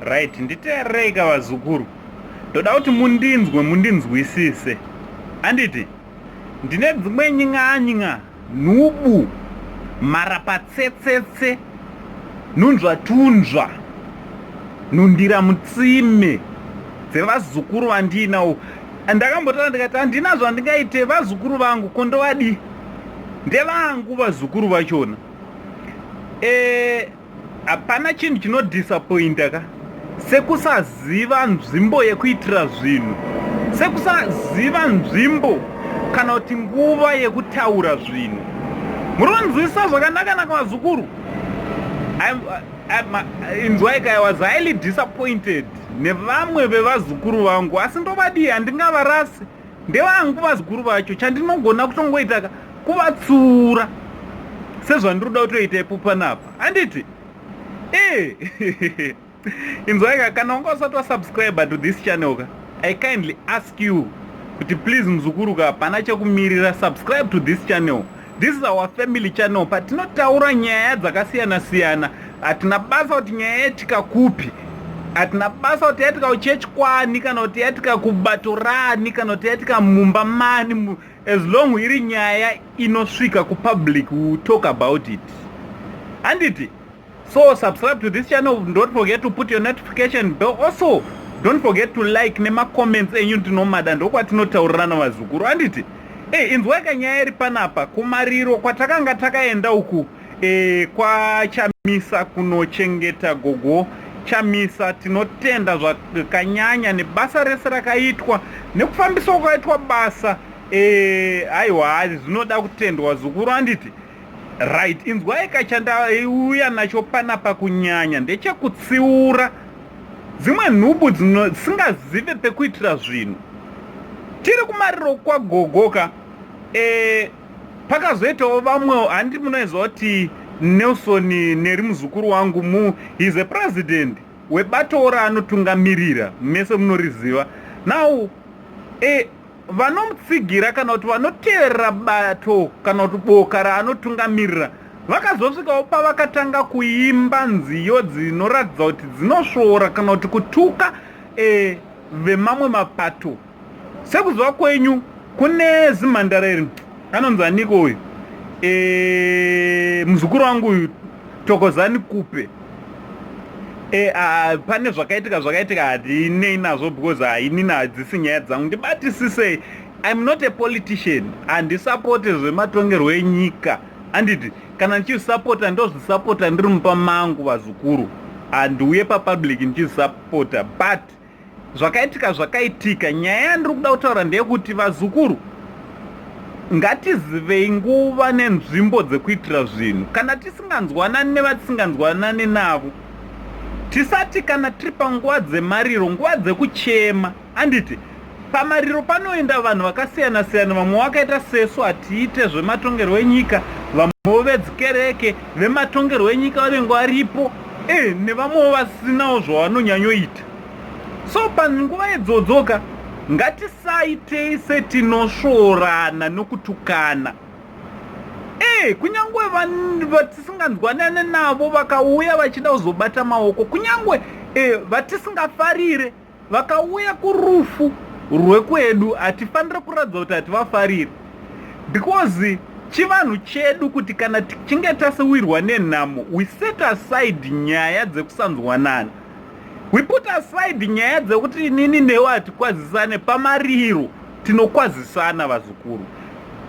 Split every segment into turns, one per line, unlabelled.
Right, nditereka vazukuru. Ndoda kuti mundinzwisise. Anditi ndine dzimwe nying'anying'a nubu marapatsetsetse nunzvatunzva nundira mutsime dzevazukuru vandinawo. Ndakambotara ndikati handina zvandingaite vazukuru vangu kondovadi ndevangu vazukuru vachona. Hapana chinhu chinodisappointa ka sekusaziva nzvimbo yekuitira zvinhu, sekusaziva nzvimbo kana kuti nguva yekutaura zvinhu. Muronzwisa zvakanaka vazukuru. Inzwaika, I was highly disappointed nevamwe vevazukuru vangu, asi ndovadi handingavarasi. Ndevangu vazukuru vacho, chandinogona kutongoita kuvatsura sezvandiroda kutoita ipo panapa. Handiti inzwaika, kana unga usati wasubscribe to this channel ka, I kindly ask you kuti please mzukuru ka, hapana chekumirira, subscribe to this channel. This is our family channel. Patinotaura nyaya dzakasiyana siyana. Hatina basa kuti nyaya yatika kupi, hatina basa kuti yatika kuchechi kwani, kana kuti yatika kubatorani, kana kuti yatika mumba mani. As long iri nyaya inosvika kupublic, we will talk about it. Handiti? So subscribe to this channel. Don't forget to put your notification bell. Also don't forget to like nema comments enyu tinomada ndokwatinotaurana vazukuru. Handiti? Inzwaika nyaya iri panapa kumariro kwatakanga takaenda uku kwa Chamisa kunochengeta gogo. Chamisa tinotenda zvakanyanya nebasa rese rakaitwa nekufambiswa kwakaitwa basa. Aiwa zvinoda kutendwa zukuru. Handiti? Right, inzwaika chandauya nacho panapa kunyanya ndechekutsiura dzimwe nhubu dzisingazive pekuitira zvinhu. Tiri kumariro kwagogoka, pakazoitawo vamwe, handi munoziva kuti Nelson Neri muzukuru wangu he is a president webato raanotungamirira, mese munoriziva. Now vanomutsigira kana kuti vanotevera bato kana kuti boka raanotungamirira vakazosvikawo pavakatanga kuimba nziyo dzinoratidza kuti dzinosvora kana kuti kutuka vemamwe mapato. Sekuziva kwenyu kune zimhandara iri anonzi aniko uyu, muzukuru wangu uyu Thokozani Kupe. Pane zvakaitika handinei nazvo because hainini hadzisi nyaya dzangu. Ndibatisise, I'm not a politician, handisapoti zvematongerwo enyika. Handiti kana ndichizvisapota ndozvisapota ndiri mumba mangu vazukuru, handiuye papublic ndichizvisapota. But zvakaitika, nyaya yandiri kuda kutaura ndeyekuti vazukuru ngatizivei nguva nenzvimbo dzekuitira zvinhu. Kana tisinganzwanani nevatisinganzwanani navo, tisati kana tiri panguva dzemariro, nguva dzekuchema. Handiti pamariro panoenda vanhu vakasiyana siyana, vamwe vakaita sesu hatiite zvematongerwo enyika, vamwewo vedzikereke vematongerwo enyika vanenge varipo, nevamwewo vasinawo zvavanonyanyoita. So panguva idzodzoka ngatisaitei setinosvorana nokutukana. Kunyangwe vatisinganzwanane navo vakauya vachida kuzobata maoko, kunyangwe vatisingafarire vakauya kurufu rwekwedu, hatifanira kuratidza kuti hativafarire, because chivanhu chedu kuti kana tichinge tasiwirwa nenhamo, we set aside nyaya dzekusanzwanana. We put aside nyaya dzekuti inini newe hatikwazisane. Pamariro tinokwazisana vazukuru.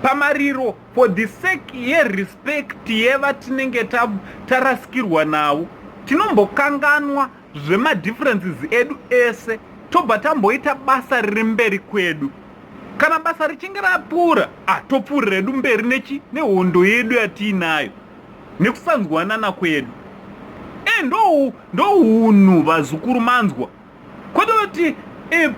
Pamariro for the sake yerespect yevatinenge tarasikirwa navo, tinombokanganwa zvemadifferences edu ese, tobva tamboita basa riri mberi kwedu. Kana basa richinge rapfuura, topfuurira redu mberi nehondo yedu yatiinayo nekusanzwanana kwedu. Ndo hunhu vazukuru manzwa. Kwete kuti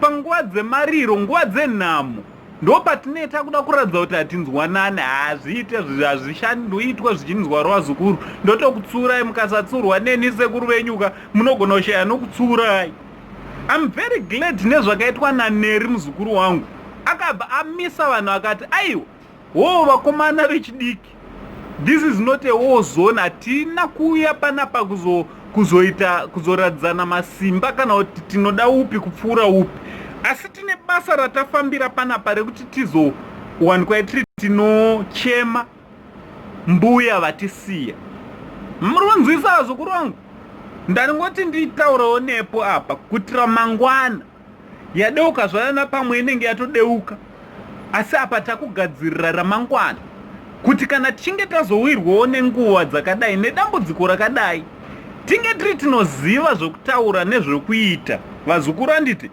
panguva dzemariro, nguva dzenhamo, ndo patinoita kuda kuratidza kuti hatinzwanane. Hazvishandoitwa zvichinzwa vazukuru. Ndotokutsurai, mukasatsurwa neni sekuru venyuka munogona kushaya nokutsurai. I'm very glad nezvakaitwa naNeri muzukuru wangu. Akabva amisa vanhu akati, aiwa, vakomana vechidiki, this is not a war zone. Hatina kuuya panapa kuzoradzana masimba kana kuti tinoda upi kupfuura upi, asi tine basa ratafambira panapa rekuti tizowanikwa tiri tinochema mbuya vatisiya. Muri kunzwisa vazukuru vangu? Ndaringoti nditaurawo nepo apa kuti ramangwana yadeuka zvanana pamwe inenge yatodeuka, asi apa takugadzirira ramangwana kuti kana tichinge tazowirwawo nenguva dzakadai nedambudziko rakadai tinge tiri tinoziva zvokutaura nezvokuita. Vazukuru anditi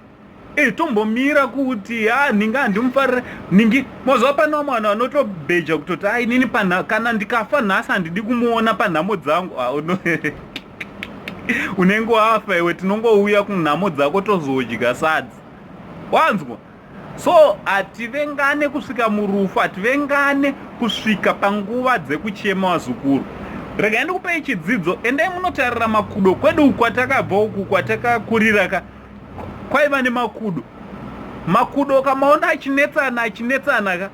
tombomira kuti ninga handimufarira ningi mozva pana mwana vanotobheja kutoti inini kana ndikafa nhasi handidi kumuona panhamo dzangu. Unenge wafa iwe, tinongouya kunhamo dzako tozodya sadzi. Wanzwa? So hativengane kusvika murufu, hativengane kusvika panguva dzekuchema vazukuru. Regai ndikupei chidzidzo, endai munotarira makudo kwedu uku kwatakabva uku kwatakakurira kwaiva nemakudo. Makudo kamaona achinetsana ka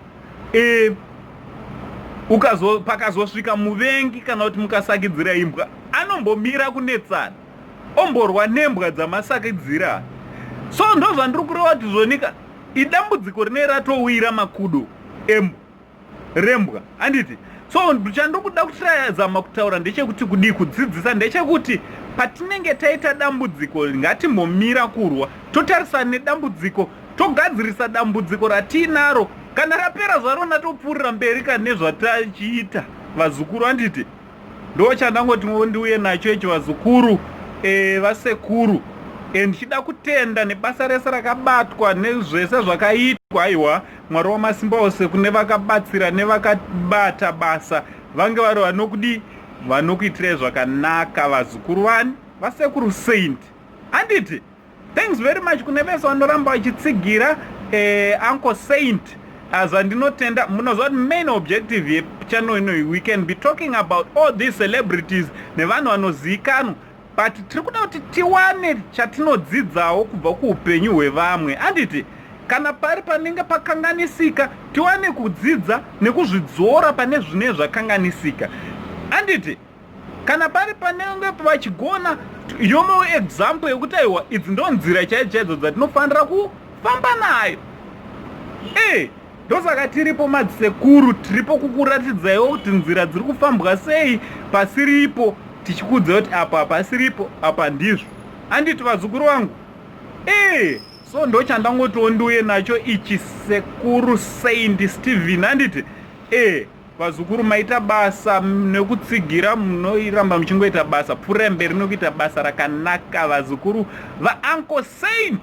pakazosvika muvengi kana kuti mukasakidzira imbwa, anombomira kunetsana, omborwa nembwa dzamasakidzira. So ndo zvandiri kureva kuti zvonika idambudziko rine ratowira makudo rembwa anditi. So chandikuda kutizama kutaura ndechekuti kudi kudzidzisa ndechekuti patinenge taita dambudziko ngatimbomira kurwa, totarisana nedambudziko, togadzirisa dambudziko ratinaro. Kana rapera zvarona topfuurira mberi kana nezvatachiita. Vazukuru anditi ndo chandangoti ndiuye nacho ichi vazukuru vasekuru. Ndichida kutenda nebasa rese rakabatwa nezvese zvakaitwa. Aiwa, Mwari wamasimba ose kune vakabatsira nevakabata basa, vange vari vanokuitirai zvakanaka. Vazukuru vani vasekuru saint anditi. Thanks very much kune vese vanoramba vachitsigira Uncle Saint. Zvandinotenda munoziva kuti main objective yechannel ino, we can be talking about all these celebrities nevanhu vanozivikanwa, but tiri kuda kuti tiwane chatinodzidzawo kubva kuupenyu hwevamwe anditi. Kana pari panenge pakanganisika tiwane kudzidza nekuzvidzora pane zvine zvakanganisika anditi. Kana pari panenge vachigona yomo example yekuti aiwa idzi ndo nzira chaidzo dzatinofanira kufamba nayo. Ndosaka tiripo madzisekuru, tiripo kukuratidzaiwo kuti nzira dziri kufambwa sei pasiripo, tichikudza kuti apa pasiripo, apa ndizvo anditi vazukuru vangu. So ndo chandangotiwo ndiuye nacho ichi sekuru Saint Stephen anditi. Vazukuru maita basa nekutsigira, munoiramba muchingoita basa, pfuurai mberi nokuita basa rakanaka vazukuru va Uncle Saint.